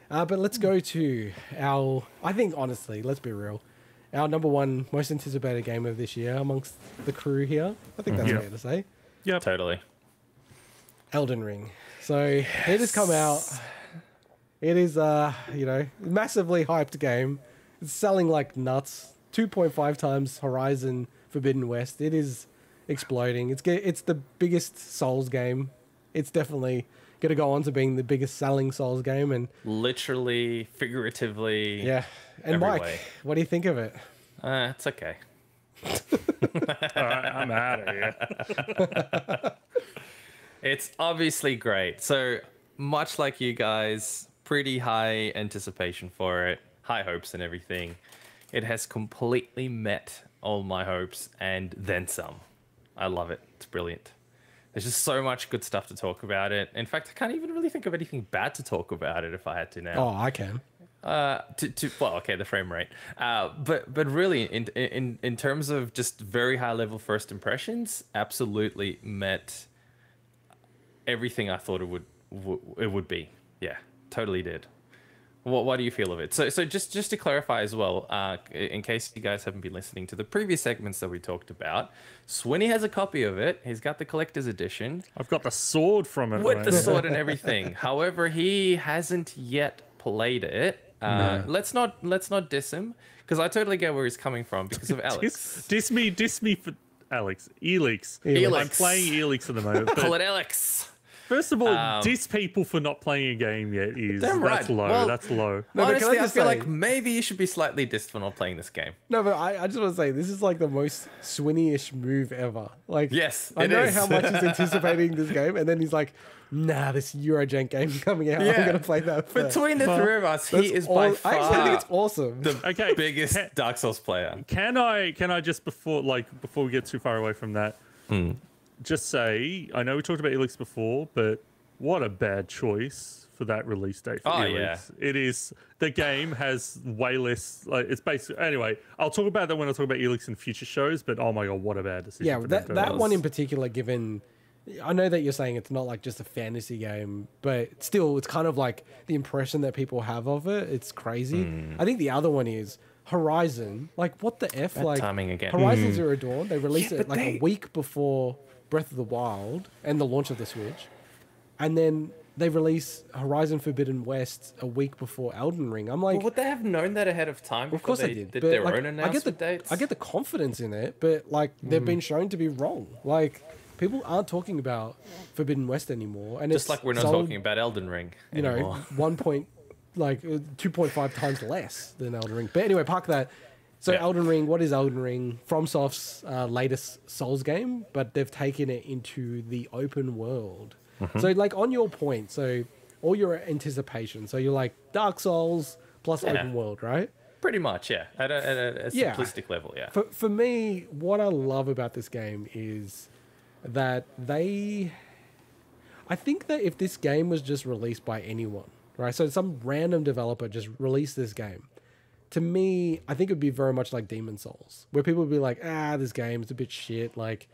But let's go to our, I think honestly, let's be real, our number one most anticipated game of this year amongst the crew here. I think that's fair to say. Yeah, Totally. Elden Ring. So it has come out. It is, massively hyped game. It's selling like nuts. 2.5 times Horizon Forbidden West. It is exploding. It's the biggest Souls game. It's definitely going to go on to being the biggest selling Souls game, and Literally, figuratively. yeah. And every Mike, way. what do you think of it? It's okay. all right, I'm out of here. It's obviously great. So much like you guys, pretty high anticipation for it, high hopes and everything. It has completely met all my hopes and then some. I love it. It's brilliant. There's just so much good stuff to talk about it. In fact, I can't even really think of anything bad to talk about it if I had to now. Oh, I can. Well, okay, the frame rate. But really, in terms of just very high level first impressions, absolutely met everything I thought it would be. Yeah, totally did. What do you feel of it? So just to clarify as well, in case you guys haven't been listening to the previous segments that we talked about, Swinny has a copy of it. He's got the collector's edition I've got the sword from it. with mate. the sword and everything. However, he hasn't yet played it. Let's not diss him, because I totally get where he's coming from because of Alex. Diss me for Alex. Elix. Elix. I'm playing Elix at the moment. Call But it Alex. first of all, diss people for not playing a game yet is Damn right. that's low. Well- That's low. No, but can Honestly, I I just feel say- like maybe you should be slightly dissed for not playing this game. No, but I just want to say this is like the most Swinny-ish move ever. Like, Yes, I it know is. how much he's anticipating this game, and then he's like, "Nah, this Eurojank game coming out. I'm gonna play that." First. Between the three of us, he That's is all- by I actually think far it's awesome. the Okay, biggest Dark Souls player. Can I just before we get too far away from that, just say I know we talked about Elix before, but what a bad choice for that release date for Oh, Elix. yeah. It is. The game has way less. Like, it's basically anyway. I'll talk about that when I talk about Elix in future shows. But oh my god, what a bad decision! Yeah, for that Nintendo. one in particular, given I know that you're saying it's not like just a fantasy game, but still, it's kind of like the impression that people have of it. It's crazy. I think the other one is Horizon. Like, what the F? Bad like, timing again. Horizon Zero Dawn, they released Yeah, it but like a week before Breath of the Wild and the launch of the Switch. And then they release Horizon Forbidden West a week before Elden Ring. I'm like, Well, would they have known that ahead of time? of course before they did. Did but, their like, own announcement dates? I get the confidence in it, but like they've been shown to be wrong. Like people aren't talking about Forbidden West anymore, and just it's like we're not sold, talking about Elden Ring you know, anymore. 2.5 times less than Elden Ring. But anyway, park that. So Yeah. Elden Ring, what is Elden Ring? FromSoft's latest Souls game, but they've taken it into the open world. So like on your point, so all your anticipation, so you're like Dark Souls plus Yeah. open world, right? Pretty much, yeah. At a Yeah. simplistic level, yeah. For me, what I love about this game is that I think that if this game was just released by anyone, right? So some random developer just released this game. To me, I think it would be very much like Demon Souls, where people would be like, this game's a bit shit. Like,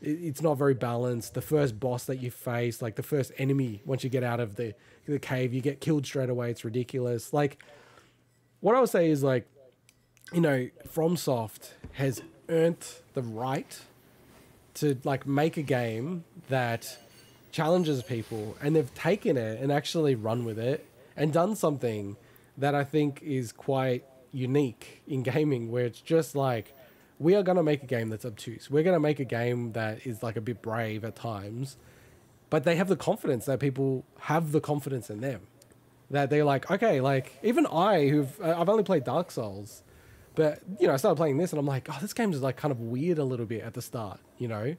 it's not very balanced. The first boss that you face, like the first enemy, once you get out of the cave, you get killed straight away. It's ridiculous. Like, what I would say is like, you know, FromSoft has earned the right to like make a game that challenges people, and they've taken it and actually run with it and done something that I think is quite unique in gaming, where it's just like, we are going to make a game that's obtuse. We're going to make a game that is like a bit brave at times, but they have the confidence that people have the confidence in them. That they're like, okay, like even I've only played Dark Souls, but you know, I started playing this and I'm like, oh, this game is like kind of weird a little bit at the start, you know?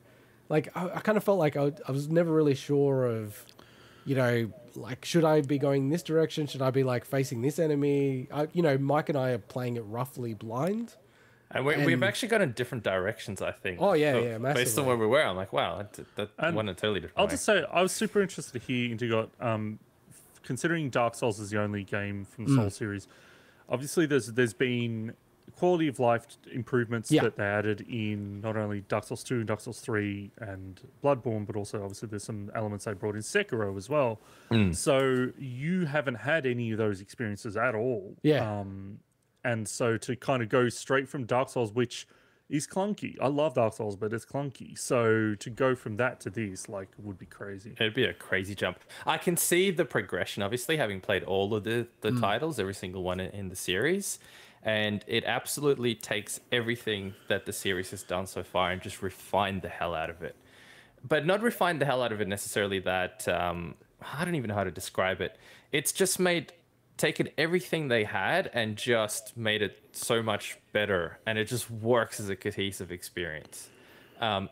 Like I kind of felt like I was never really sure of, you know, like, should I be going this direction? Should I be like facing this enemy? You know, Mike and I are playing it roughly blind. And we've actually gone in different directions, I think. Oh, yeah, So yeah, based massively. on where we were, I'm like, wow, that And went a totally different I'll way. just say I was super interested to hear Integot, considering Dark Souls is the only game from the Soul series. Obviously, there's been quality of life improvements Yeah. that they added in not only Dark Souls 2 and Dark Souls 3 and Bloodborne, but also obviously there's some elements they brought in Sekiro as well. So you haven't had any of those experiences at all. Yeah. And so to kind of go straight from Dark Souls, which is clunky. I love Dark Souls, but it's clunky. So to go from that to this, like, would be crazy. It'd be a crazy jump. I can see the progression, obviously, having played all of the titles, every single one in the series. And it absolutely takes everything that the series has done so far and just refined the hell out of it. But not refined the hell out of it necessarily that, I don't even know how to describe it. It's just taken everything they had and just made it so much better. And it just works as a cohesive experience.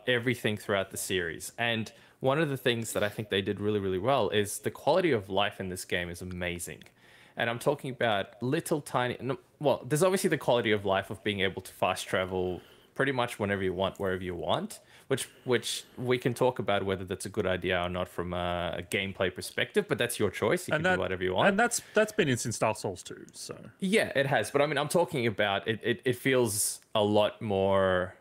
Everything throughout the series. And one of the things that I think they did really, really well is the quality of life in this game is amazing. And I'm talking about little tiny... Well, there's obviously the quality of life of being able to fast travel pretty much whenever you want, wherever you want, which we can talk about whether that's a good idea or not from a gameplay perspective, but that's your choice. You can do whatever you want. And that's been in since Dark Souls 2, so... Yeah, it has. But I mean, I'm talking about... It feels a lot more...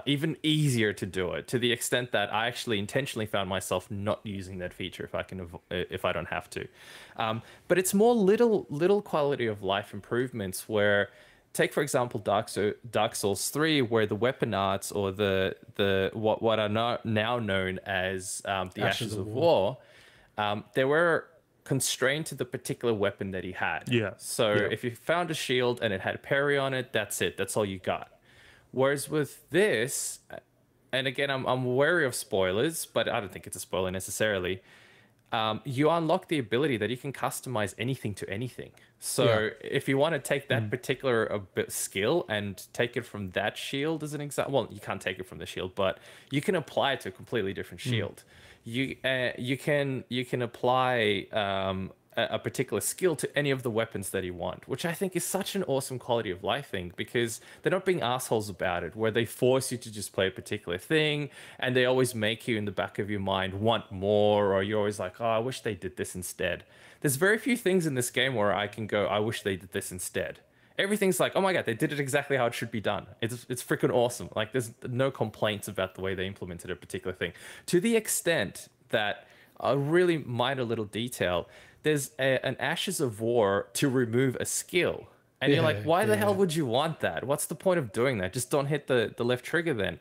even easier to do it, to the extent that I actually intentionally found myself not using that feature if I don't have to. But it's more little quality of life improvements where, take for example Dark Souls 3, where the weapon arts or the what are now known as the Ashes of War, they were constrained to the particular weapon that he had. Yeah. So if you found a shield and it had parry on it, that's it. That's all you got. Whereas with this, and again, I'm wary of spoilers, but I don't think it's a spoiler necessarily. You unlock the ability that you can customize anything to anything. So if you want to take that particular skill and take it from that shield as an example, well, you can't take it from the shield, but you can apply it to a completely different shield. You can apply a particular skill to any of the weapons that you want, which I think is such an awesome quality of life thing, because they're not being assholes about it, where they force you to just play a particular thing and they always make you in the back of your mind want more, or you're always like, oh, I wish they did this instead. There's very few things in this game where I can go, I wish they did this instead. Everything's like, oh my God, they did it exactly how it should be done. It's freaking awesome. Like, there's no complaints about the way they implemented a particular thing, to the extent that a really minor little detail, there's an Ashes of War to remove a skill. And you're like, why the hell would you want that? What's the point of doing that? Just don't hit the left trigger then.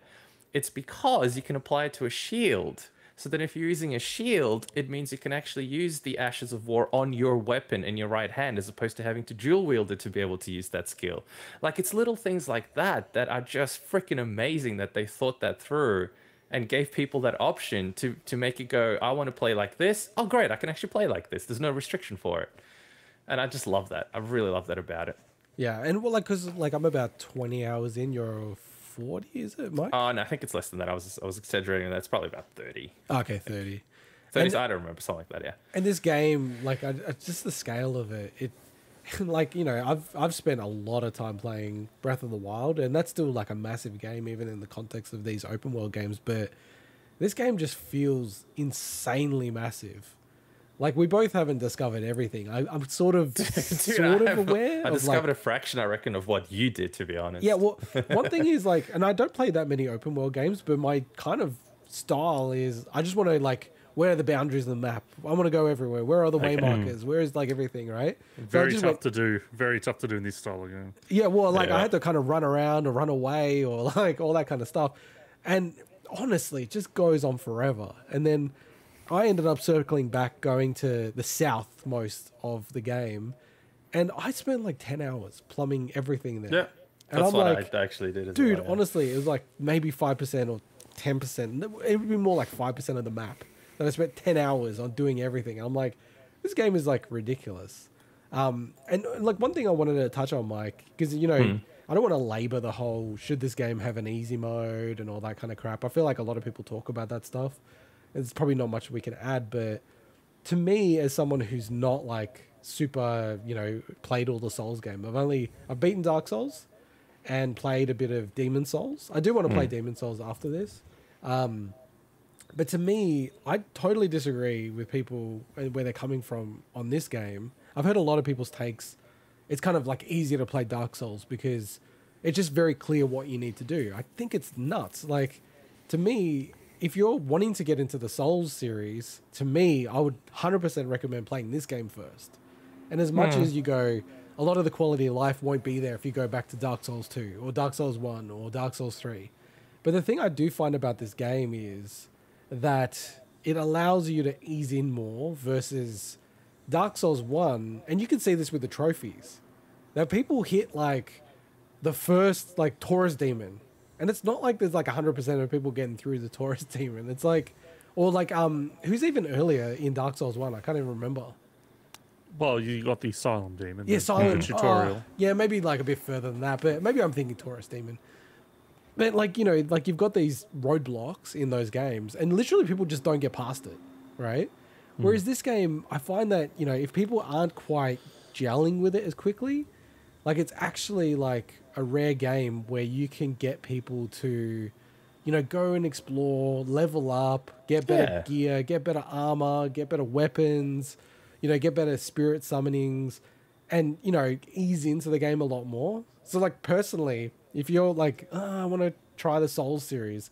It's because you can apply it to a shield. So then if you're using a shield, it means you can actually use the Ashes of War on your weapon in your right hand, as opposed to having to dual wield it to be able to use that skill. Like, it's little things like that that are just freaking amazing that they thought that through and gave people that option to make it go, I want to play like this. Oh, great, I can actually play like this. There's no restriction for it. And I just love that. I really love that about it. Yeah, and well, like, because like I'm about 20 hours in, you're 40, is it, Mike? Oh, no, I think it's less than that. I was exaggerating. That's probably about 30. Okay, 30. 30, I don't remember, something like that, yeah. And this game, like, just the scale of it, like, you know, I've spent a lot of time playing Breath of the Wild, and that's still like a massive game, even in the context of these open world games. But this game just feels insanely massive. Like, we both haven't discovered everything. I'm sort of aware. I discovered a fraction, I reckon, of what you did, to be honest. Yeah, well, one thing is, like, and I don't play that many open world games, but my kind of style is I just want to, like, where are the boundaries of the map? I want to go everywhere. Where are the way markers? Where is, like, everything, right? Very tough to do. Very tough to do in this style of game. Yeah, well, like, I had to kind of run around or run away or, like, all that kind of stuff. And honestly, it just goes on forever. And then I ended up circling back, going to the southmost of the game. And I spent, like, 10 hours plumbing everything there. Yeah, and that's I'm what like, I actually did as dude, well. Yeah. honestly, it was, like, maybe 5% or 10%. It would be more like 5% of the map. And I spent 10 hours on doing everything. And I'm like, this game is, like, ridiculous. And, like, one thing I wanted to touch on, Mike, because, you know, I don't want to labor the whole, should this game have an easy mode and all that kind of crap. I feel like a lot of people talk about that stuff. There's probably not much we can add, but to me, as someone who's not, like, super, you know, played all the Souls game, I've beaten Dark Souls and played a bit of Demon Souls. I do want to play Demon Souls after this. But to me, I totally disagree with people where they're coming from on this game. I've heard a lot of people's takes it's kind of like easier to play Dark Souls because it's just very clear what you need to do. I think it's nuts. Like, to me, if you're wanting to get into the Souls series, to me, I would 100% recommend playing this game first. And as much as you go, a lot of the quality of life won't be there if you go back to Dark Souls 2 or Dark Souls 1 or Dark Souls 3. But the thing I do find about this game is that it allows you to ease in more versus Dark Souls 1. And you can see this with the trophies. That people hit like the first like Taurus demon. And it's not like there's like 100% of people getting through the Taurus demon. It's like, or like, who's even earlier in Dark Souls 1? I can't even remember. Well, you got the Asylum Demon. Yeah, Asylum tutorial. Yeah, maybe like a bit further than that, but maybe I'm thinking Taurus demon. But like, you know, like you've got these roadblocks in those games and literally people just don't get past it, right? Whereas this game, I find that, you know, if people aren't quite gelling with it as quickly, like it's actually like a rare game where you can get people to, you know, go and explore, level up, get better gear, get better armor, get better weapons, you know, get better spirit summonings and, you know, ease into the game a lot more. So like personally, if you're like, I want to try the Souls series,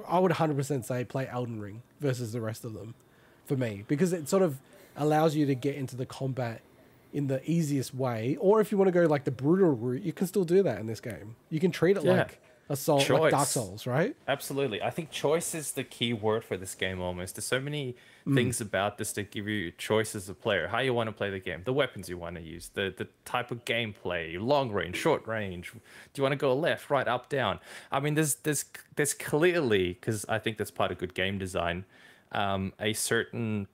I would 100% say play Elden Ring versus the rest of them for me, because it sort of allows you to get into the combat in the easiest way. Or if you want to go like the brutal route, you can still do that in this game. You can treat it like a soul, like Dark Souls, right? Absolutely. I think choice is the key word for this game almost. There's so many things about this that give you choice as a player, how you want to play the game, the weapons you want to use, the type of gameplay, long range, short range. Do you want to go left, right, up, down? I mean, there's clearly, because I think that's part of good game design, a certain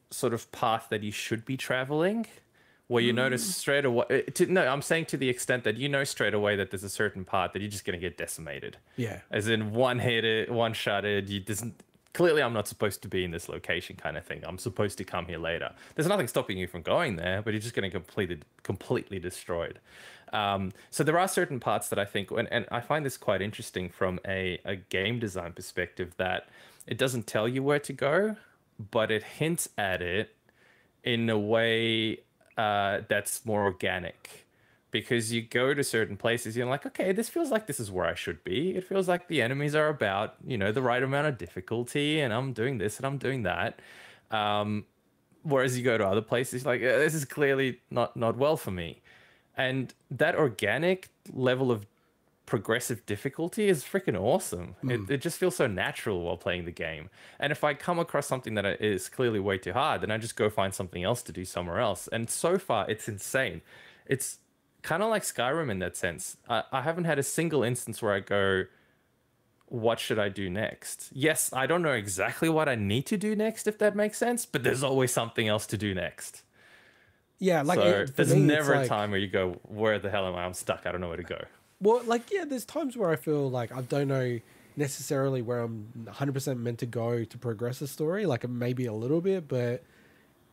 sort of path that you should be traveling, where you notice straight away. I'm saying to the extent that you know straight away that there's a certain part that you're just going to get decimated. Yeah. As in one hit, one shotted. Clearly, I'm not supposed to be in this location, kind of thing. I'm supposed to come here later. There's nothing stopping you from going there, but you're just getting completely destroyed. So there are certain parts that I think, and I find this quite interesting from a game design perspective, that it doesn't tell you where to go, but it hints at it in a way that's more organic. Because you go to certain places, you're like, okay, this feels like this is where I should be. It feels like the enemies are about, you know, the right amount of difficulty, and I'm doing this and I'm doing that. Whereas you go to other places, like, this is clearly not well for me. And that organic level of progressive difficulty is freaking awesome. It just feels so natural while playing the game. And if I come across something that is clearly way too hard, then I just go find something else to do somewhere else. And so far, it's insane. It's kind of like Skyrim in that sense. I haven't had a single instance where I go, what should I do next? Yes, I don't know exactly what I need to do next, if that makes sense, but there's always something else to do next. Yeah, like so there's never a time where you go, where the hell am I? I'm stuck. I don't know where to go. Well, like, yeah, there's times where I feel like I don't know necessarily where I'm 100% meant to go to progress the story. Like, maybe a little bit, but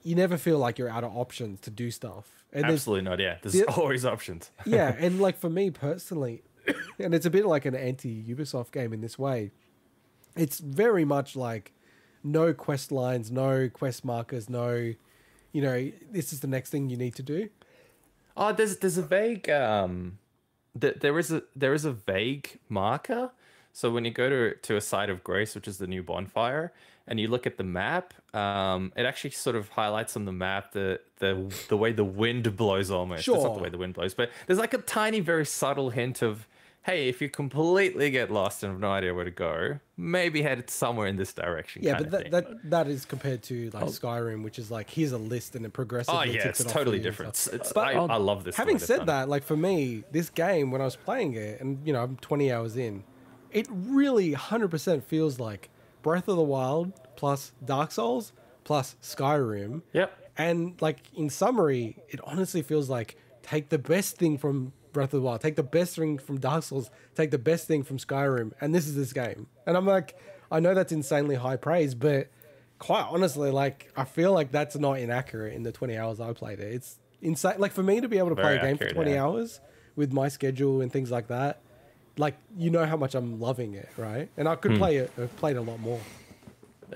you never feel like you're out of options to do stuff. And absolutely not, yeah. There's always options. Yeah, and like for me personally, and it's a bit like an anti-Ubisoft game in this way, it's very much like no quest lines, no quest markers, no, you know, this is the next thing you need to do. Oh, there's a vague... There is a vague marker. So when you go to a site of grace, which is the new bonfire, and you look at the map, it actually sort of highlights on the map the way the wind blows almost. Sure. That's not the way the wind blows, but there's like a tiny, very subtle hint of, hey, if you completely get lost and have no idea where to go, maybe head somewhere in this direction. Yeah, but that is compared to like Skyrim, which is like, here's a list and it progressively. Oh yeah, it's totally different. I love this. Having said that, like for me, this game, when I was playing it, and you know, I'm 20 hours in, it really 100% feels like Breath of the Wild plus Dark Souls plus Skyrim. Yep. And like in summary, it honestly feels like take the best thing from Breath of the Wild, take the best thing from Dark Souls, take the best thing from Skyrim, and this is this game. And I'm like, I know that's insanely high praise, but quite honestly, like I feel like that's not inaccurate in the 20 hours I played it. It's insane. Like for me to be able to play a game for 20 hours with my schedule and things like that, like you know how much I'm loving it, right? And I could play it a lot more.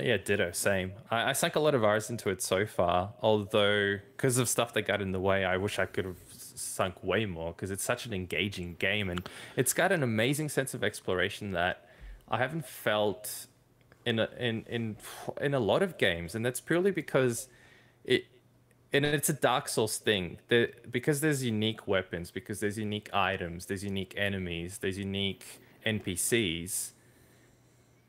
Yeah, ditto, same. I sunk a lot of hours into it so far, although because of stuff that got in the way, I wish I could have sunk way more because it's such an engaging game and it's got an amazing sense of exploration that I haven't felt in a lot of games, and that's purely because it and it's a Dark Souls thing. Because there's unique weapons, because there's unique items, there's unique enemies, there's unique NPCs.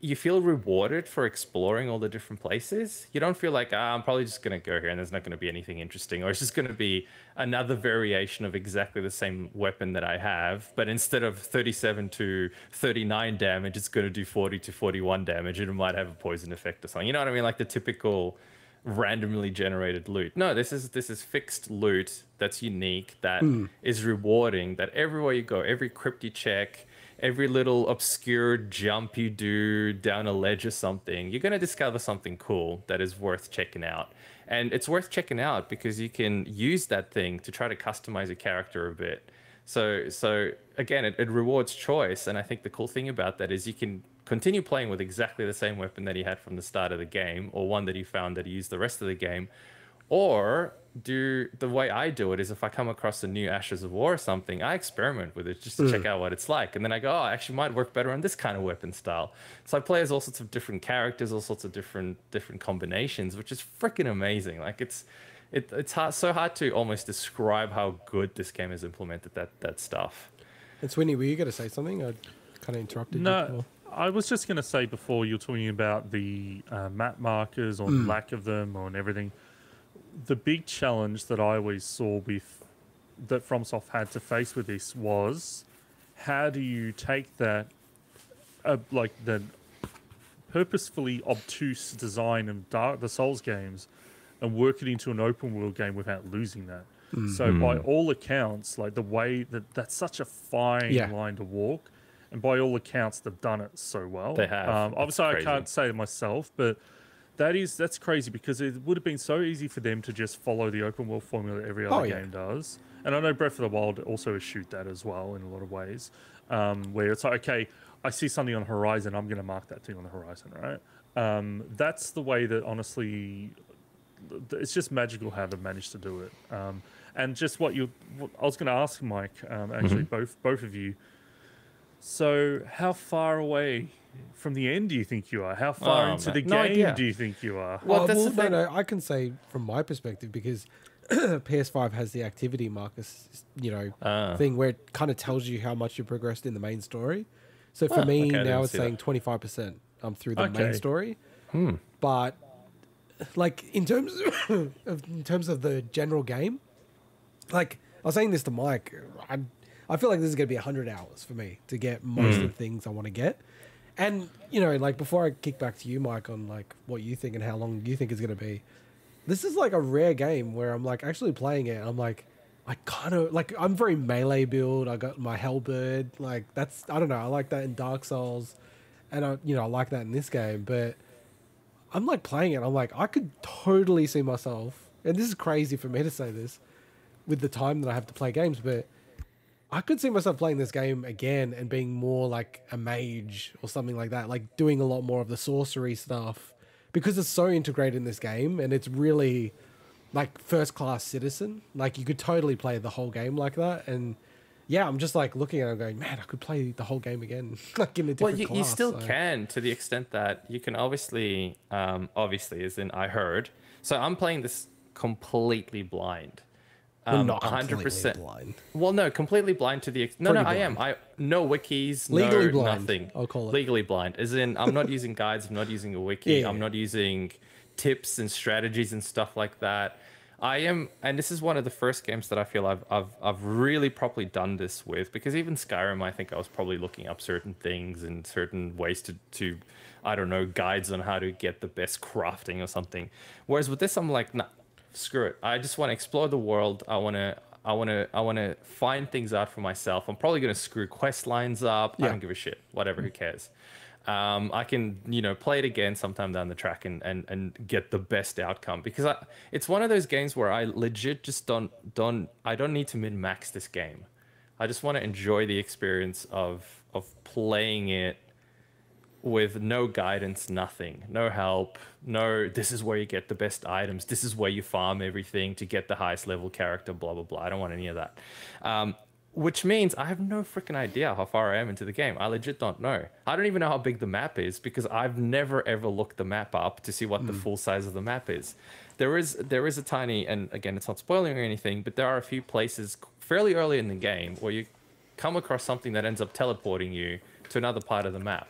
You feel rewarded for exploring all the different places. You don't feel like, I'm probably just going to go here and there's not going to be anything interesting, or it's just going to be another variation of exactly the same weapon that I have, but instead of 37 to 39 damage, it's going to do 40 to 41 damage, and it might have a poison effect or something. You know what I mean? Like the typical randomly generated loot. No, this is fixed loot that's unique, that is rewarding, that everywhere you go, every crypt you check, every little obscure jump you do down a ledge or something, you're going to discover something cool that is worth checking out. And it's worth checking out because you can use that thing to try to customize a character a bit. So again, it rewards choice. And I think the cool thing about that is you can continue playing with exactly the same weapon that he had from the start of the game, or one that he found that he used the rest of the game. Or do the way I do it is, if I come across a new Ashes of War or something, I experiment with it just to check out what it's like. And then I go, oh, actually might work better on this kind of weapon style. So I play as all sorts of different characters, all sorts of different combinations, which is freaking amazing. Like it's so hard to almost describe how good this game has implemented that stuff. And Swinny, were you going to say something? I kind of interrupted you. No, I was just going to say before, you're talking about the map markers or lack of them or and everything. The big challenge that I always saw with that FromSoft had to face with this was, how do you take that like the purposefully obtuse design of the Souls games and work it into an open world game without losing that? So by all accounts, like the way that's such a fine line to walk, and by all accounts they've done it so well. They have. Obviously I can't say it myself, but that's crazy, because it would have been so easy for them to just follow the open world formula every other game does. And I know Breath of the Wild also eschewed that as well in a lot of ways, where it's like, okay, I see something on the horizon, I'm going to mark that thing on the horizon, right? That's the way that, honestly, it's just magical how they've managed to do it. And just what I was going to ask Mike, actually, both of you. So how far away from the end do you think you are? How far into the game do you think you are? Well, no, I can say from my perspective, because PS5 has the activity markers, thing where it kind of tells you how much you progressed in the main story. So for me now, it's saying 25% through the main story. But like in terms of the general game, like I was saying this to Mike, I feel like this is going to be 100 hours for me to get most of the things I want to get. And, like before I kick back to you, Mike, on like what you think and how long you think it's going to be, this is like a rare game where I'm like actually playing it. I'm like, I kind of like, I'm very melee build. I got my Hellbird. Like that's, I don't know. I like that in Dark Souls, and I like that in this game, but I'm like playing it. I'm like, I could totally see myself, and this is crazy for me to say this with the time that I have to play games, but I could see myself playing this game again and being more like a mage or something like that, like doing a lot more of the sorcery stuff, because it's so integrated in this game, and it's really like first class citizen. Like you could totally play the whole game like that. And yeah, I'm just like looking at it and going, man, I could play the whole game again, like in a different class. You still can, to the extent that you can obviously, as in I heard. So I'm playing this completely blind. Not 100% blind. Well, no, completely blind to the no, I am. No wikis, legally blind. Nothing. I'll call it legally blind. As in, I'm not using guides. I'm not using a wiki. I'm not using tips and strategies and stuff like that. I am, and this is one of the first games that I feel I've really properly done this with, because even Skyrim, I think I was probably looking up certain things and certain ways to I don't know, guides on how to get the best crafting or something. Whereas with this, I'm like, nah. Screw it. I just want to explore the world. I want to find things out for myself. I'm probably going to screw quest lines up. I don't give a shit. Whatever, who cares? I can, play it again sometime down the track and get the best outcome, because it's one of those games where I legit just don't need to min-max this game. I just want to enjoy the experience of playing it with no guidance, nothing, no help, no, this is where you get the best items, this is where you farm everything to get the highest level character, blah, blah, blah. I don't want any of that. Which means I have no freaking idea how far I am into the game. I legit don't know. I don't even know how big the map is because I've never ever looked the map up to see what the full size of the map is. There is a tiny, and again, it's not spoiling or anything, but there are a few places fairly early in the game where you come across something that ends up teleporting you to another part of the map.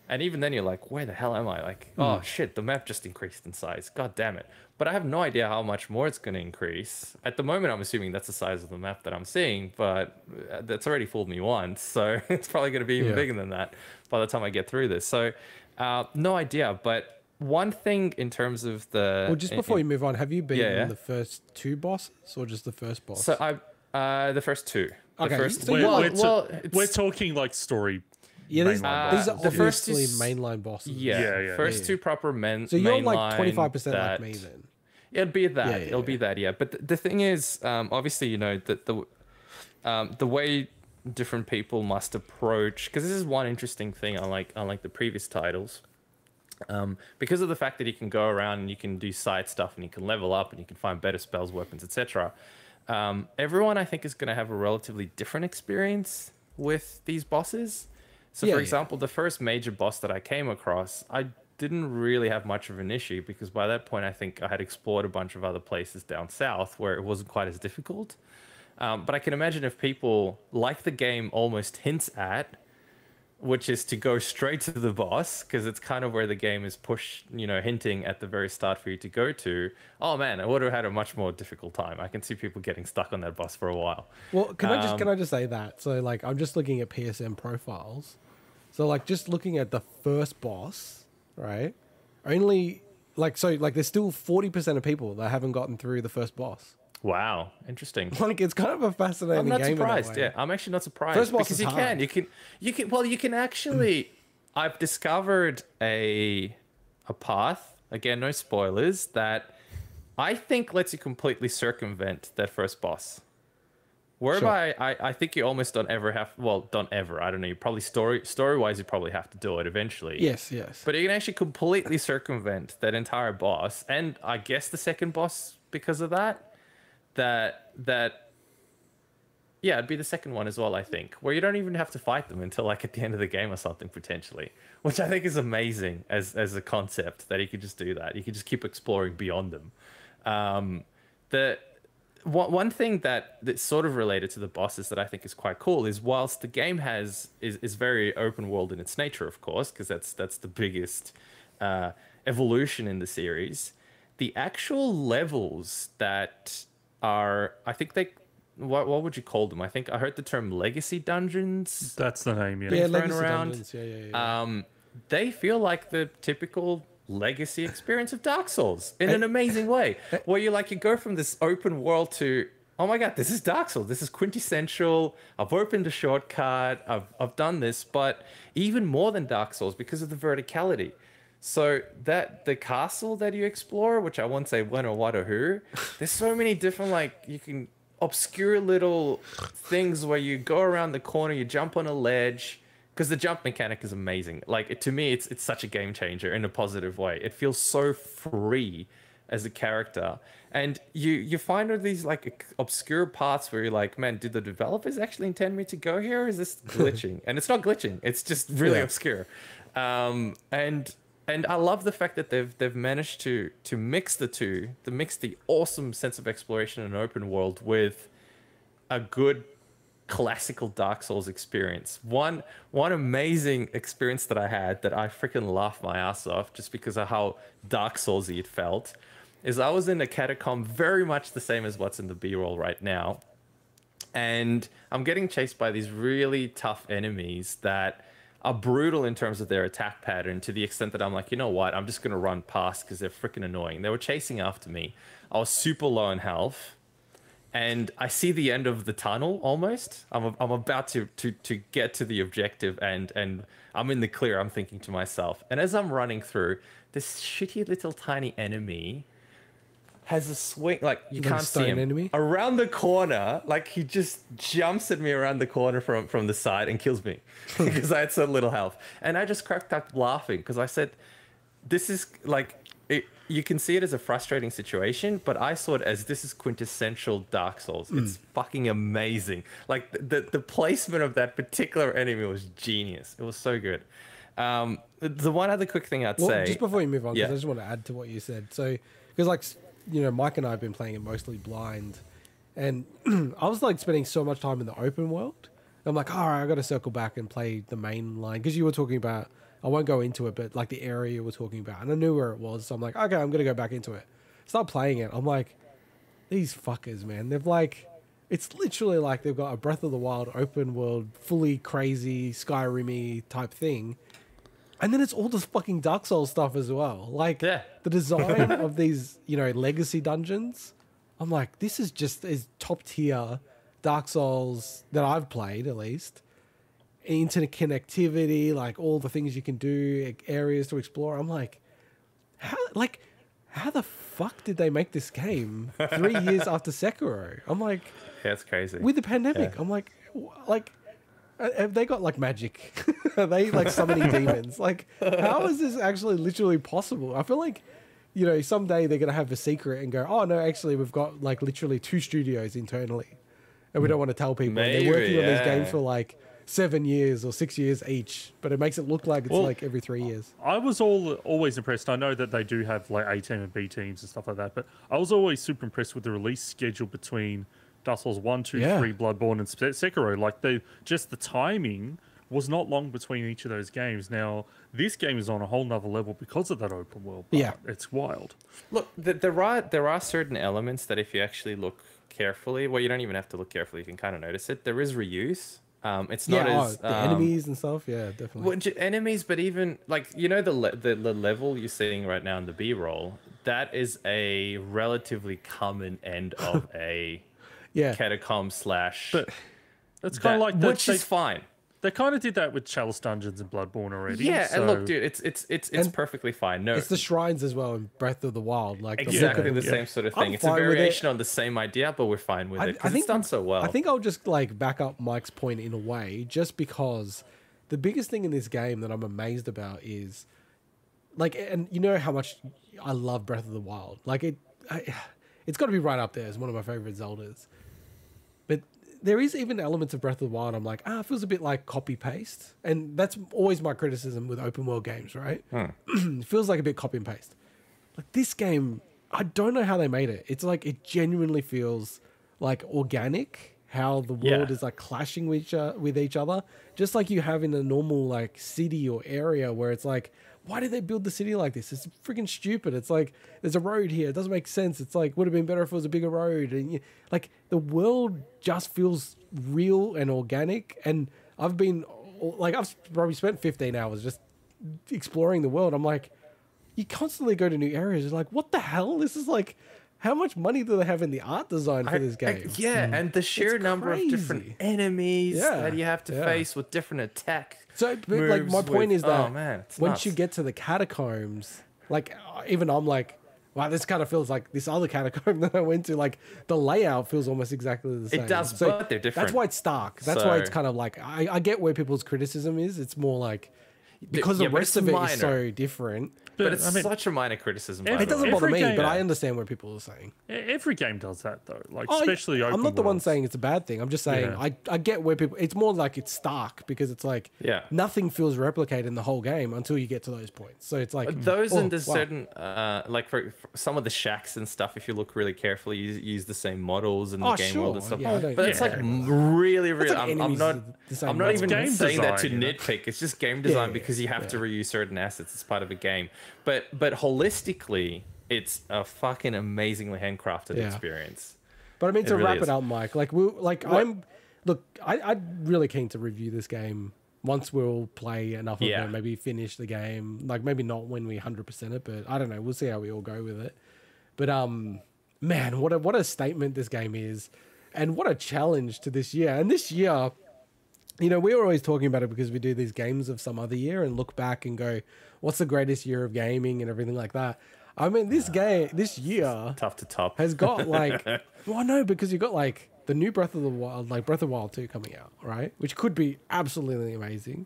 And even then you're like, where the hell am I? Like, oh shit, the map just increased in size. God damn it. But I have no idea how much more it's going to increase. At the moment, I'm assuming that's the size of the map that I'm seeing, but that's already fooled me once. So it's probably going to be even bigger than that by the time I get through this. So no idea. But one thing in terms of the... Well, just before you move on, have you beaten the first 2 bosses or just the first boss? So the first 2. Okay. The first, So we're talking like story. Yeah, these are the first obviously mainline bosses. First 2 proper So you're like mainline 25% like me then. It'll be that. It'll be that. Yeah. But the thing is, obviously, you know, that the way different people must approach, because this is one interesting thing unlike the previous titles, because of the fact that you can go around and you can do side stuff and you can level up and you can find better spells, weapons, etc. Everyone I think is going to have a relatively different experience with these bosses. So, for example, the first major boss that I came across, I didn't really have much of an issue because by that point, I think I had explored a bunch of other places down south where it wasn't quite as difficult. But I can imagine if people, like the game almost hints at, which is to go straight to the boss, because it's kind of where the game is hinting at the very start for you to go to. Oh man, I would have had a much more difficult time. I can see people getting stuck on that boss for a while. Well, can I just say that? So like, I'm just looking at PSN profiles. So like, just looking at the first boss, right? Only there's still 40% of people that haven't gotten through the first boss. Wow, interesting. Like, it's kind of a fascinating game. I'm not surprised. Yeah, I'm actually not surprised. First boss because is hard. you can actually. I've discovered a path. Again, no spoilers. That I think lets you completely circumvent that first boss. Whereby I think you almost don't ever have. Well, don't ever. I don't know. You probably story wise, you probably have to do it eventually. Yes. But you can actually completely circumvent that entire boss, and I guess the second boss because of that. It'd be the second one as well, I think, where you don't even have to fight them until like at the end of the game or something potentially, which I think is amazing as a concept that you could just do that. You could just keep exploring beyond them. The one thing that's sort of related to the bosses that I think is quite cool is whilst the game is very open world in its nature, of course, because that's the biggest evolution in the series. The actual levels that are, I think what would you call them? I think I heard the term legacy dungeons. That's the name, yeah. Yeah, thrown legacy around. dungeons. Yeah. They feel like the typical legacy experience of Dark Souls in an amazing way, where you go from this open world to, oh my god, this is Dark Souls. This is quintessential. I've opened a shortcut. I've done this, but even more than Dark Souls because of the verticality. So that the castle that you explore, which I won't say when or what or who, there's so many different you can obscure little things where you go around the corner, you jump on a ledge, because the jump mechanic is amazing. To me, it's such a game changer in a positive way. It feels so free as a character, and you find all these obscure paths where you're like, man, did the developers actually intend me to go here, or is this glitching? And it's not glitching; it's just really obscure, And I love the fact that they've managed to mix the two, to mix the awesome sense of exploration and open world with a good classical Dark Souls experience. One amazing experience that I had that I freaking laughed my ass off just because of how Dark Soulsy it felt is I was in a catacomb very much the same as what's in the B-roll right now. And I'm getting chased by these really tough enemies that are brutal in terms of their attack pattern, to the extent that I'm like, you know what, I'm just going to run past because they're freaking annoying. They were chasing after me. I was super low in health, and I see the end of the tunnel almost. I'm about to get to the objective, and I'm in the clear, I'm thinking to myself. And as I'm running through, this shitty little tiny enemy has a swing, like you Like a can't see stone him enemy? around the corner. Like he just jumps at me around the corner from the side and kills me because I had so little health. And I just cracked up laughing because I said, "This is like it." You can see it as a frustrating situation, but I saw it as this is quintessential Dark Souls. It's fucking amazing. Like the placement of that particular enemy was genius. It was so good. The one other quick thing I'd say, just before you move on, because yeah. I just want to add to what you said. So, because like, you know, Mike and I have been playing it mostly blind, and I was like spending so much time in the open world. I'm like, all right, I got to circle back and play the main line because you were talking about. I won't go into it, but like the area you were talking about, and I knew where it was. So I'm like, okay, I'm gonna go back into it. Start playing it. I'm like, these fuckers, man. They've like, it's literally like they've got a Breath of the Wild open world, fully crazy Skyrim-y type thing. And then it's all this fucking Dark Souls stuff as well. Like the design of these, you know, legacy dungeons. I'm like, this is just as top tier Dark Souls that I've played, at least. Internet connectivity, like all the things you can do, areas to explore. I'm like, how the fuck did they make this game 3 years after Sekiro? I'm like, yeah, it's crazy. With the pandemic, Yeah. I'm like, have they got like magic? Are they like summoning demons? Like, how is this actually literally possible? I feel like, you know, someday they're going to have a secret and go, oh no, actually we've got like literally 2 studios internally and we don't want to tell people. Maybe, and they're working on these games yeah. for like 7 years or 6 years each, but it makes it look like it's like every 3 years. I was always impressed. I know that they do have like A team and B teams and stuff like that, but I was always super impressed with the release schedule between Dark Souls 1, 2, 3, Bloodborne, and Sekiro. Like the timing was not long between each of those games. Now this game is on a whole nother level because of that open world part. Yeah, it's wild. Look, there are certain elements that if you actually look carefully, well, you don't even have to look carefully. You can kind of notice it. There is reuse. It's not as the enemies and stuff. Yeah, definitely. Well, enemies, but even like you know the level you're seeing right now in the B-roll, that is a relatively common end of a catacomb slash. But it's kind of like which is fine. They kind of did that with Chalice Dungeons and Bloodborne already. Yeah, so... and look, dude, it's perfectly fine. No, it's the shrines as well in Breath of the Wild, like exactly the same sort of thing. It's a variation on the same idea, but we're fine with it because it's done so well. I think I'll just like back up Mike's point in a way, just because the biggest thing in this game that I'm amazed about is like, and you know how much I love Breath of the Wild. Like it's got to be right up there as one of my favorite Zeldas. But there is even elements of Breath of the Wild I'm like, it feels a bit like copy-paste. And that's always my criticism with open world games, right? It feels like a bit copy and paste. Like this game, I don't know how they made it. It's like, it genuinely feels like organic, how the world is like clashing with each other. Just like you have in a normal like city or area where it's like, why did they build the city like this? It's freaking stupid. It's like, there's a road here. It doesn't make sense. It's like, would have been better if it was a bigger road. And like, the world just feels real and organic. And I've probably spent 15 hours just exploring the world. I'm like, you constantly go to new areas. You're like, what the hell? This is like, how much money do they have in the art design for this game? And the sheer number of different enemies that you have to face with different attack. So, but like, my point is that once nuts. you get to the catacombs, like, even I'm like, wow, this kind of feels like this other catacomb that I went to. Like, the layout feels almost exactly the same. It does, but they're different. That's why it's dark. That's why it's kind of like, I get where people's criticism is. It's more like, because the rest of it is so different. But it's such a minor criticism. It doesn't bother me, but I understand what people are saying. Every game does that, though. Like, especially open I'm not the one worlds. saying it's a bad thing. I'm just saying I get where people... It's more like it's stark because it's like nothing feels replicated in the whole game until you get to those points. So it's like... Those and there's certain... like, for some of the shacks and stuff, if you look really carefully, you use the same models in the game world and stuff. Yeah, but it's like really... Like I'm not even saying that to design, nitpick. It's just game design because you have to reuse certain assets as part of a game. But holistically, it's a fucking amazingly handcrafted experience. But I mean, to wrap it up, Mike, I'm really keen to review this game once we'll play enough of it, maybe finish the game. Like, maybe not when we 100% it, but I don't know. We'll see how we all go with it. But man, what a statement this game is, and what a challenge to this year. And this year, you know, we were always talking about it because we do these games of some other year and look back and go, what's the greatest year of gaming and everything like that. I mean, this game, this year, Tough to top. has got like, well, no, because you got like the new Breath of the Wild, like Breath of the Wild 2 coming out, right? Which could be absolutely amazing.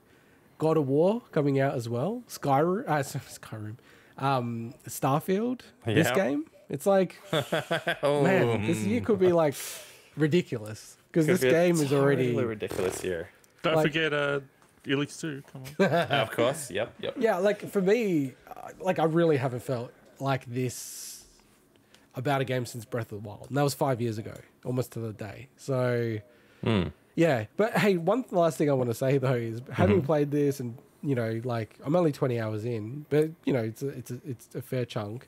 God of War coming out as well. Skyrim. Starfield. This Yeah. game. It's like, Oh, man, this year could be like ridiculous because this game is already totally ridiculous here. Don't Like- forget Elix 2. Come on. Of course. Yep. Yeah, like for me, like I really haven't felt like this about a game since Breath of the Wild. And that was 5 years ago, almost to the day. So, yeah. But hey, one last thing I want to say though is having played this, and you know, like I'm only 20 hours in, but you know, it's a fair chunk.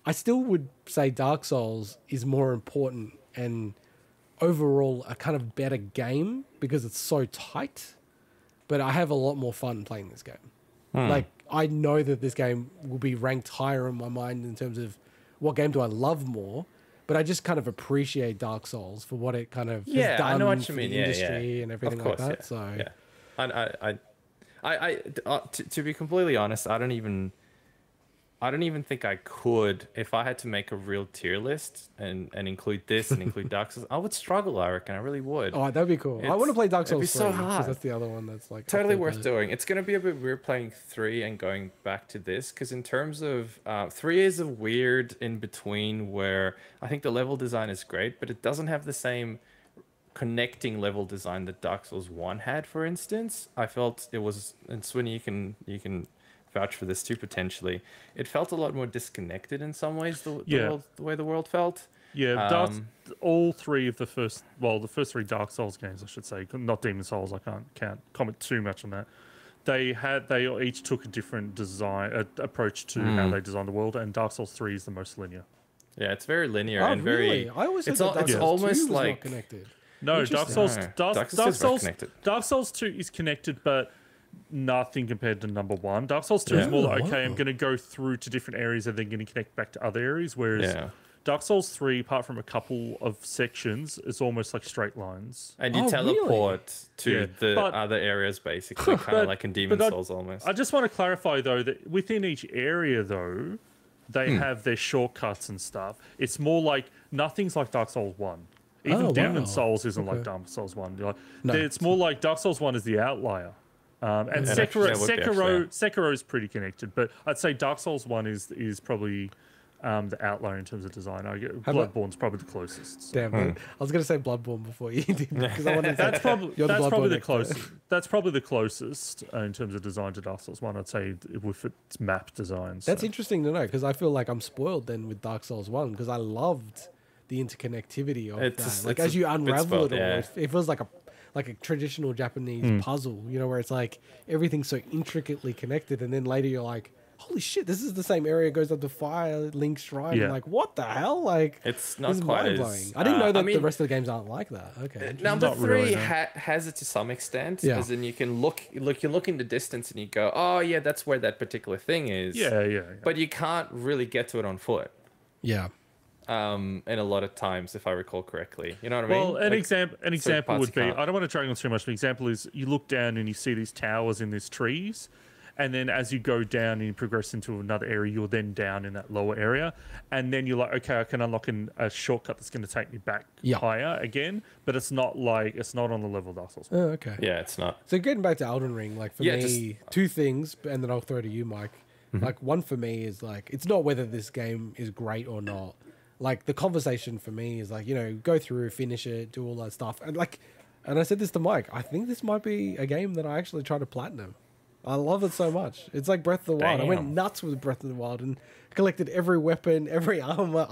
I still would say Dark Souls is more important and overall a kind of better game because it's so tight. But I have a lot more fun playing this game. Like, I know that this game will be ranked higher in my mind in terms of what game do I love more, but I just kind of appreciate Dark Souls for what it kind of has done I know what for you mean. the industry and everything like that. So, To be completely honest, I don't even think I could, if I had to make a real tier list and include this and include Dark Souls. I would struggle, I reckon. I really would. oh, that'd be cool. I want to play Dark it'd be Souls 3 so because hard. that's the other one that's like Totally up there, worth but- doing. It's going to be a bit weird playing 3 and going back to this, because in terms of 3 is a weird in between where I think the level design is great, but it doesn't have the same connecting level design that Dark Souls 1 had, for instance. I felt it was, and Swinny, you can vouch for this too potentially. It felt a lot more disconnected in some ways, the way the world felt. Yeah, all three of the first 3 Dark Souls games, I should say, not Demon Souls. I can't comment too much on that. They each took a different design approach to how they designed the world, and Dark Souls 3 is the most linear. Yeah, it's very linear Oh, and very. really? I always thought It's that all, Dark it's Souls 2 almost was not like connected. No, Dark Souls, No. Dark, Dark Dark Souls is Souls, connected. Dark Souls 2 is connected, but nothing compared to number 1. Dark Souls 2 is more like, okay, I'm going to go through to different areas and then going to connect back to other areas, whereas Dark Souls 3, apart from a couple of sections, is almost like straight lines. And you Oh, teleport to Yeah, the but- other areas, basically, kind of like in Demon Souls almost. I just want to clarify, though, that within each area, though, they have their shortcuts and stuff. It's more like, nothing's like Dark Souls 1. Even Oh, Demon wow. Souls isn't like Okay. Dark Souls 1. Like, No. it's more like Dark Souls 1 is the outlier. And Yeah, actually, that would be actually, Sekiro is pretty connected, but I'd say Dark Souls 1 is probably the outlier in terms of design. about- Bloodborne's probably the closest. So. Damn, I was going to say Bloodborne before you did because I wanted to That's probably You're the Bloodborne the expert. closest. That's probably the closest in terms of design to Dark Souls 1. I'd say with its map design. That's so. interesting to know because I feel like I'm spoiled then with Dark Souls 1 because I loved the interconnectivity of It's that. Like a as you bit unravel spoiled, it all, yeah. it feels like a traditional Japanese puzzle, you know, where it's like everything's so intricately connected, and then later you're like, holy shit, this is the same area goes up to Fire Link Shrine. Yeah. I'm like, what the hell? Like, It's not this is quite mind-blowing. as, I didn't know that I mean, the rest of the games aren't like that. Okay. Number Not 3 really, no. has it to some extent, Yeah. as in you can look in the distance and you go, oh yeah, that's where that particular thing is. Yeah. But you can't really get to it on foot. Yeah. And a lot of times, if I recall correctly, you know what I mean? Well, an Like, example parts would you be, can't. I don't want to drag on too much, but example is you look down and you see these towers in these trees, and then as you go down and you progress into another area, you're then down in that lower area, and then you're like, okay, I can unlock a shortcut that's going to take me back higher again, but it's not on the level of Dark Souls. Oh, okay. Yeah, it's not. So getting back to Elden Ring, like for Yeah, me, two things, and then I'll throw it to you, Mike. Like one for me is like, it's not whether this game is great or not. Like the conversation for me is like, you know, go through, finish it, do all that stuff. And like, and I said this to Mike, I think this might be a game that I actually try to platinum. I love it so much. It's like Breath of the Wild. I went Damn. nuts with Breath of the Wild and collected every weapon, every armor.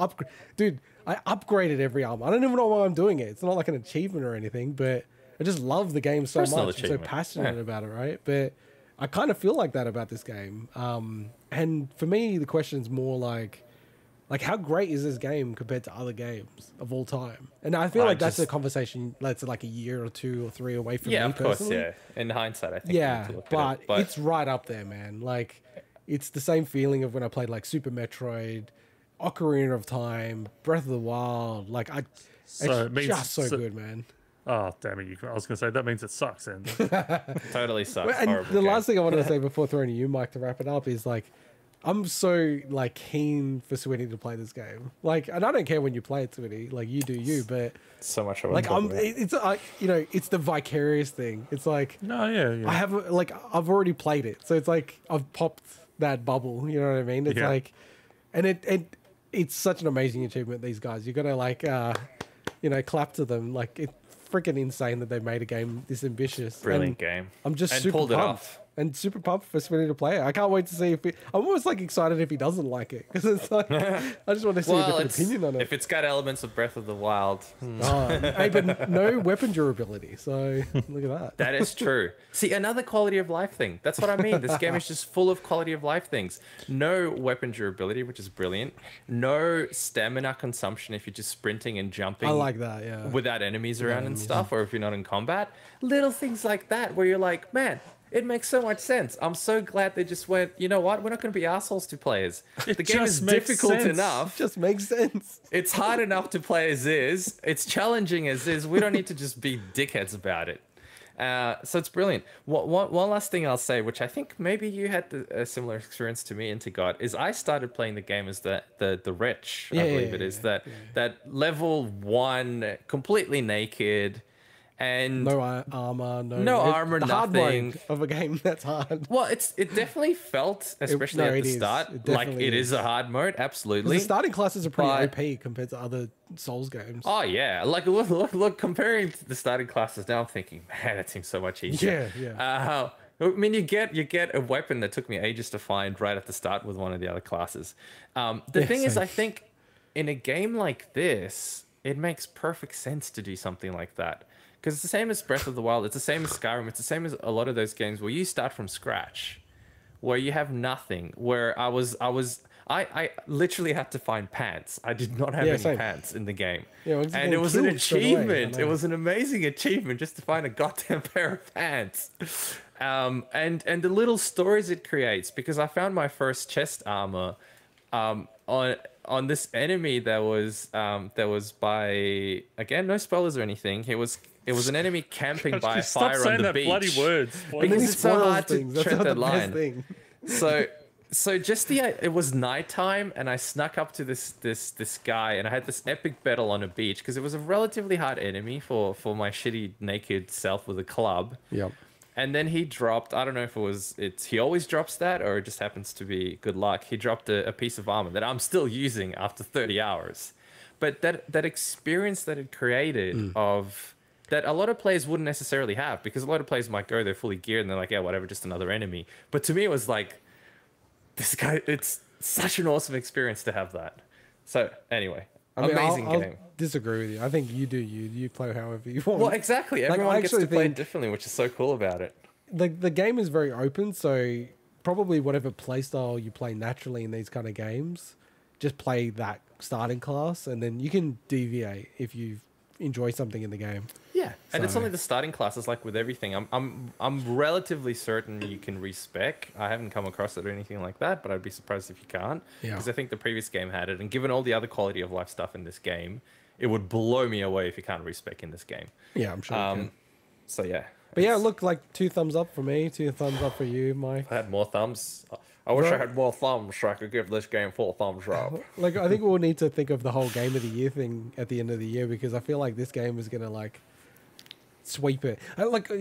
Dude, I upgraded every armor. I don't even know why I'm doing it. It's not like an achievement or anything, but I just love the game so Personal much. I'm so achievement. passionate Yeah. about it, right? But I kind of feel like that about this game. And for me, the question is more like how great is this game compared to other games of all time? And I feel like that's a conversation that's like a year or 2 or 3 away from Yeah, me of course, personally. yeah. In hindsight, I think we Yeah, need to look but, at it. But it's right up there, man. Like, it's the same feeling of when I played like Super Metroid, Ocarina of Time, Breath of the Wild. Like, So it it's means- just so so- good, man. Oh, damn it. I was going to say, that means it sucks. And totally sucks. And Horrible the game. last thing I wanted to say before throwing to you, Mike, to wrap it up is like, I'm so like keen for Swinny to play this game. Like, and I don't care when you play it, Swinny. Like, you do you, but So much. like it's you know, it's the vicarious thing. It's like No, yeah. I have like I've already played it, so it's like I've popped that bubble. You know what I mean? It's like, and it's such an amazing achievement. These guys, you got to like you know, clap to them. Like, it's freaking insane that they made a game this ambitious. Brilliant game. I'm just And super pulled it pumped. off. And super pumped for Swinny to play it. I can't wait to see if I'm almost like excited if he doesn't like it, because it's like I just want to see a different opinion on it. If it's got elements of Breath of the Wild, Hey, but no weapon durability, so look at that. that is true. See, another quality of life thing. That's what I mean. This game is just full of quality of life things. No weapon durability, which is brilliant. No stamina consumption if you're just sprinting and jumping. I like that, yeah. Without enemies around and stuff, or if you're not in combat. Little things like that where you're like, man, it makes so much sense. I'm so glad they just went, you know what? We're not going to be assholes to players. The game is difficult enough. Just makes sense. It's hard enough to play as is. It's challenging as is. We don't need to just be dickheads about it. So it's brilliant. One last thing I'll say, which I think maybe you had a similar experience to me, integot, is I started playing the game as the wretch, I believe it is. That level 1, completely naked, and No armor, no armor, the hard nothing. mode of a game that's hard. Well, it definitely felt, especially at the start, like it is a hard mode. Absolutely. The starting classes are pretty OP compared to other Souls games. Oh yeah, like look. Comparing to the starting classes now, I'm thinking, man, that seems so much easier. Yeah. I mean, you get a weapon that took me ages to find right at the start with one of the other classes. The thing is, I think in a game like this, it makes perfect sense to do something like that. Because it's the same as Breath of the Wild, it's the same as Skyrim, it's the same as a lot of those games where you start from scratch, where you have nothing. Where I literally had to find pants. I did not have any pants in the game. Yeah, and it was an achievement. It was an amazing achievement just to find a goddamn pair of pants. And the little stories it creates, because I found my first chest armor on this enemy that was by, again, no spoilers or anything. It was an enemy camping by a fire on the beach. Stop saying that bloody words. Because it's so hard to tread that line. Thing. So just it was nighttime, and I snuck up to this guy, and I had this epic battle on a beach because it was a relatively hard enemy for my shitty naked self with a club. Yep. And then he dropped, I don't know if he always drops that or it just happens to be good luck. He dropped a piece of armor that I'm still using after 30 hours. But that experience that it created of that a lot of players wouldn't necessarily have, because a lot of players might go, they're fully geared and they're like, yeah, whatever, just another enemy. But to me, it was like, this guy, it's such an awesome experience to have that. So anyway, amazing game. I'll disagree with you. I think you do you play however you want. Well, exactly. Everyone gets to play it differently, which is so cool about it. The game is very open, so probably whatever playstyle you play naturally in these kind of games, just play that starting class, and then you can deviate if you enjoy something in the game. Yeah, and it's only the starting classes, like with everything. I'm relatively certain you can respec. I haven't come across it or anything like that, but I'd be surprised if you can't. Yeah. Because I think the previous game had it, and given all the other quality of life stuff in this game, it would blow me away if you can't respec in this game. Yeah, I'm sure you can. So yeah. But yeah, look, like 2 thumbs up for me, 2 thumbs up for you, Mike. I had more thumbs. I wish I had more thumbs so I could give this game 4 thumbs up. Like, I think we'll need to think of the whole Game of the Year thing at the end of the year, because I feel like this game is going to, like, sweep it.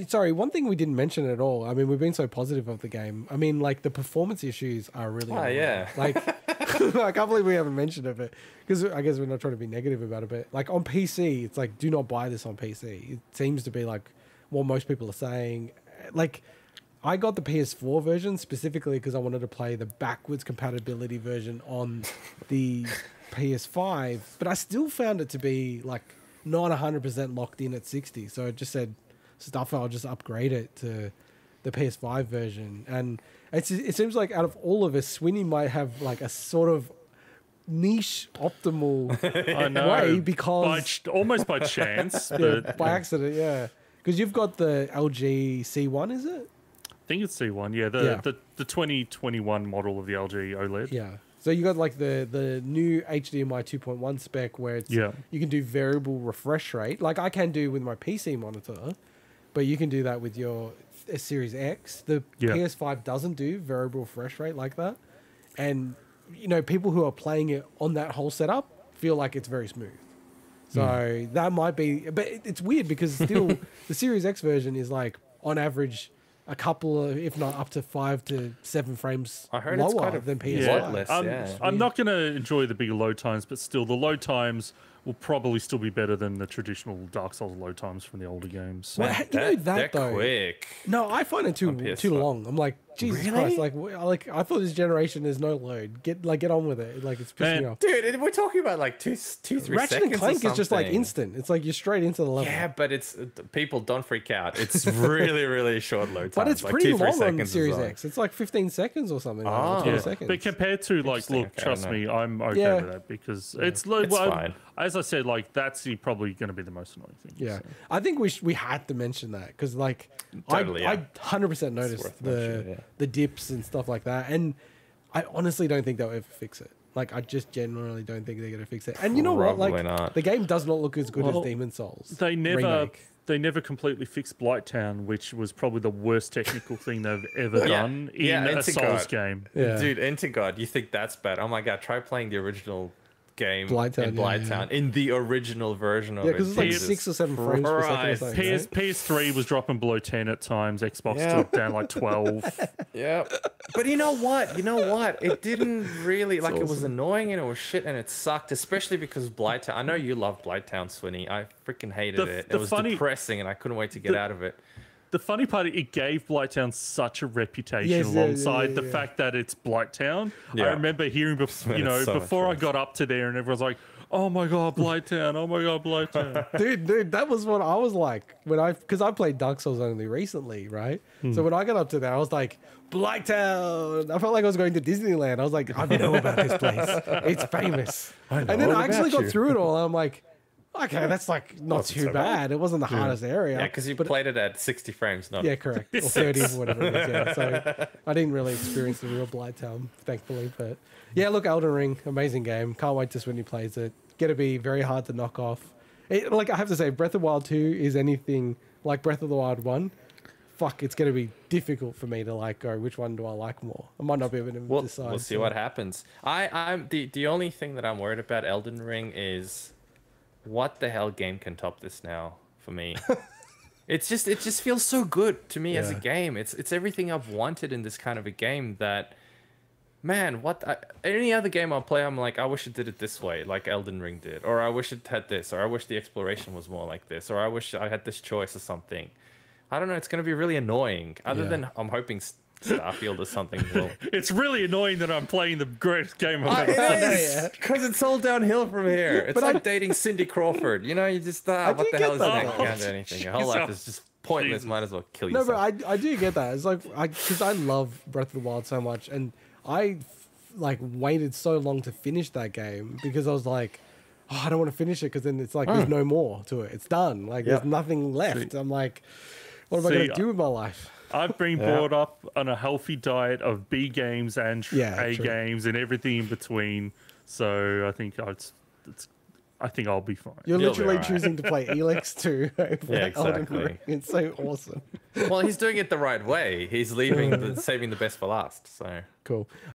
Sorry, one thing we didn't mention at all. I mean, we've been so positive of the game. I mean, like, the performance issues are really yeah. Like, I can't believe we haven't mentioned it, but because I guess we're not trying to be negative about it, but like on PC, it's like, do not buy this on PC. It seems to be like what most people are saying. Like, I got the PS4 version specifically because I wanted to play the backwards compatibility version on the PS5, but I still found it to be like not 100% locked in at 60. So it just said, stuff, I'll just upgrade it to the PS5 version. And it seems like out of all of us, Swinny might have like a sort of niche optimal way, because almost by chance, yeah, but by accident, yeah. Because you've got the LG C1, is it? I think it's C1, yeah. The 2021 model of the LG OLED. Yeah. So you got like the new HDMI 2.1 spec where it's you can do variable refresh rate, like I can do with my PC monitor, but you can do that with your Series X. The PS5 doesn't do variable refresh rate like that. and people who are playing it on that whole setup feel like it's very smooth. So that might be, but it's weird because still the Series X version is like on average a couple of, if not up to 5 to 7 frames I heard lower it's quite a than PS5. lot less. I'm not going to enjoy the bigger load times, but still, the load times will probably still be better than the traditional Dark Souls load times from the older games. Well, They're though. quick. No, I find it too long. I'm like, Jesus Really? Christ! I thought this generation is no load. Get on with it. Like it's pissing me off. Dude, we're talking about like 2, 3 Ratchet seconds. and Clank or is just like something. instant. It's like you're straight into the level. Yeah, but it's people don't freak out. It's really, really short load time. But it's like pretty 2, 3 long on seconds Series is X. It's like 15 seconds or something. Oh. Like, 20 Yeah, seconds. but compared to like, look, Okay, trust I me, I'm okay with that because it's fine. as I said, like that's probably going to be the most annoying thing. Yeah, so. I think we had to mention that because like Totally, I yeah. 100% noticed worth the mentioning, yeah. the dips and stuff like that, and I honestly don't think they'll ever fix it. Like I just generally don't think they're gonna fix it. And you know what? Like Probably not. the game does not look as good Well, as Demon Souls. They never remake. they never completely fixed Blighttown, which was probably the worst technical thing they've ever done in a Integot. Souls game. Yeah. Dude, integot, you think that's bad? Oh my god, try playing the original game Blighttown, in yeah, Blighttown in the original version of Yeah, it. because it's like Jesus 6 or 7 frames per second or Christ. something. Right? PS3 was dropping below 10 at times. Xbox Yeah. dropped down like 12. Yeah. But you know what? It didn't really, like, it was awesome. annoying and it was shit and it sucked, especially because Blighttown. I know you love Blighttown, Swinny. I freaking hated it. It was depressing and I couldn't wait to get out of it. The funny part, it gave Blighttown such a reputation Yes, yeah, alongside yeah, the yeah. fact that it's Blighttown. Yeah. I remember hearing, Man, it's so much before I worse. got up to there and everyone's like, oh my God, Blighttown, oh my God, Blighttown. Dude, that was what I was like because I played Dark Souls only recently, right? So when I got up to that, I was like, Blighttown. I felt like I was going to Disneyland. I was like, I know about this place. It's famous. And then I actually got through it all. And I'm like, okay, that's like not too so bad. It wasn't the hardest area. Yeah, because you played it at 60 frames, not Yeah, correct. Or 30 or whatever it is. Yeah. So I didn't really experience the real Blighttown, thankfully. But yeah, look, Elden Ring, amazing game. Can't wait to when he plays it. Gonna be very hard to knock off. Like I have to say, Breath of the Wild 2 is anything like Breath of the Wild 1. Fuck, it's gonna be difficult for me to like go. Which one do I like more? I might not be able to decide. We'll see what happens. I'm the only thing that I'm worried about Elden Ring is what the hell game can top this now for me. It just feels so good to me as a Yeah. game. It's everything I've wanted in this kind of a game that, man, any other game I'll play, I'm like, I wish it did it this way, like Elden Ring did, or I wish it had this, or I wish the exploration was more like this, or I wish I had this choice or something. I don't know. It's going to be really annoying. Other Yeah. than I'm hoping Starfield or something will. It's really annoying that I'm playing the greatest game I've ever played. It is, because it's all downhill from here. It's like dating Cindy Crawford. You know, you just what do the get hell is that, that? though. You can't do anything. Your whole life is just pointless. Might as well kill No, yourself. but I do get that. It's like because I love Breath of the Wild so much, and I like waited so long to finish that game because I was like, oh, I don't want to finish it because then it's like there's no more to it. It's done. Like there's nothing left. I'm like, what am I going to do with my life? I've been brought up on a healthy diet of B games and A true. games and everything in between. So I think I think I'll be fine. You're You'll be literally alright. choosing to play Elix 2 over Yeah, Elden exactly. Ring. It's so awesome. Well, he's doing it the right way. He's saving the best for last. So Cool.